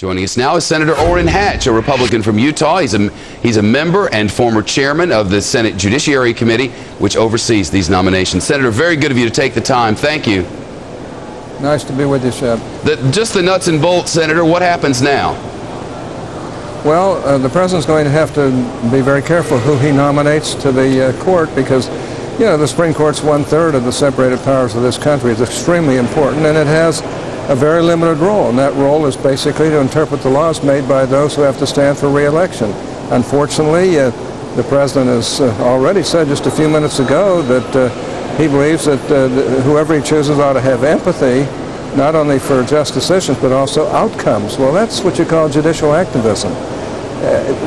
Joining us now is Senator Orrin Hatch, a Republican from Utah. He's a member and former chairman of the Senate Judiciary Committee, which oversees these nominations. Senator, very good of you to take the time. Thank you. Nice to be with you, Shep. Just the nuts and bolts, Senator. What happens now? Well, the president's going to have to be very careful who he nominates to the court because, you know, the Supreme Court's 1/3 of the separated powers of this country. It's extremely important, and it has a very limited role, and that role is basically to interpret the laws made by those who have to stand for re-election. Unfortunately, the president has already said just a few minutes ago that he believes that whoever he chooses ought to have empathy, not only for just decisions, but also outcomes. Well, that's what you call judicial activism.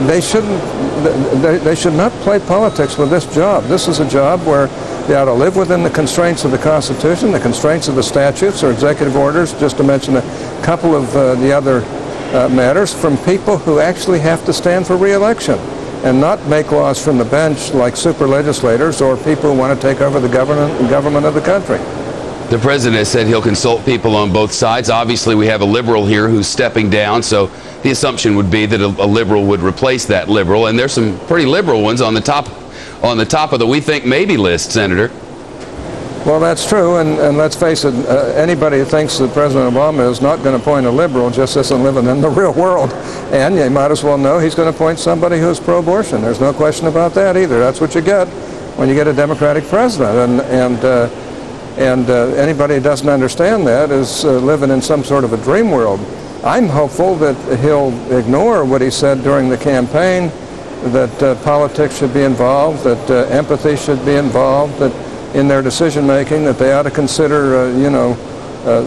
They should not play politics with this job. This is a job where they ought to live within the constraints of the Constitution, the constraints of the statutes or executive orders, just to mention a couple of the other matters, from people who actually have to stand for re-election and not make laws from the bench like super legislators or people who want to take over the government of the country. The president has said he'll consult people on both sides. Obviously, we have a liberal here who's stepping down, so the assumption would be that a liberal would replace that liberal, and there's some pretty liberal ones on the top of the we think maybe list, Senator. Well, that's true, and let's face it, anybody who thinks that President Obama is not going to appoint a liberal just isn't living in the real world, and you might as well know he's going to appoint somebody who's pro-abortion. There's no question about that either. That's what you get when you get a Democratic president, and anybody who doesn't understand that is living in some sort of a dream world. I'm hopeful that he'll ignore what he said during the campaign, that politics should be involved, that empathy should be involved, that in their decision making that they ought to consider,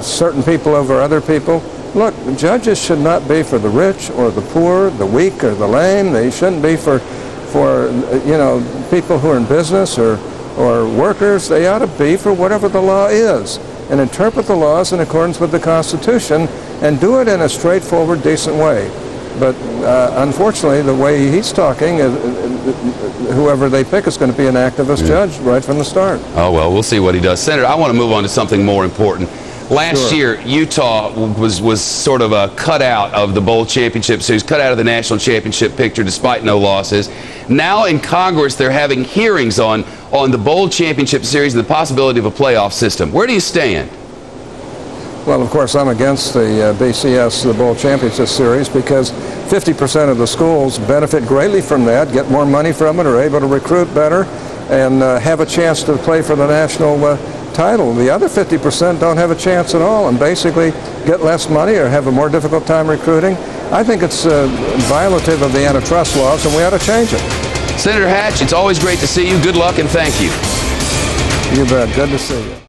certain people over other people. Look, judges should not be for the rich or the poor, the weak or the lame. They shouldn't be for people who are in business or workers. They ought to be for whatever the law is and interpret the laws in accordance with the Constitution and do it in a straightforward, decent way. But unfortunately, the way he's talking, whoever they pick is going to be an activist judge right from the start. Oh, well, we'll see what he does. Senator, I want to move on to something more important. Last year, Utah was sort of a cutout of the bowl championship series, cut out of the national championship picture despite no losses. Now in Congress, they're having hearings on the bowl championship series and the possibility of a playoff system. Where do you stand? Well, of course, I'm against the BCS, the Bowl Championship Series, because 50% of the schools benefit greatly from that, get more money from it, are able to recruit better, and have a chance to play for the national title. The other 50% don't have a chance at all and basically get less money or have a more difficult time recruiting. I think it's violative of the antitrust laws, and we ought to change it. Senator Hatch, it's always great to see you. Good luck and thank you. You bet. Good to see you.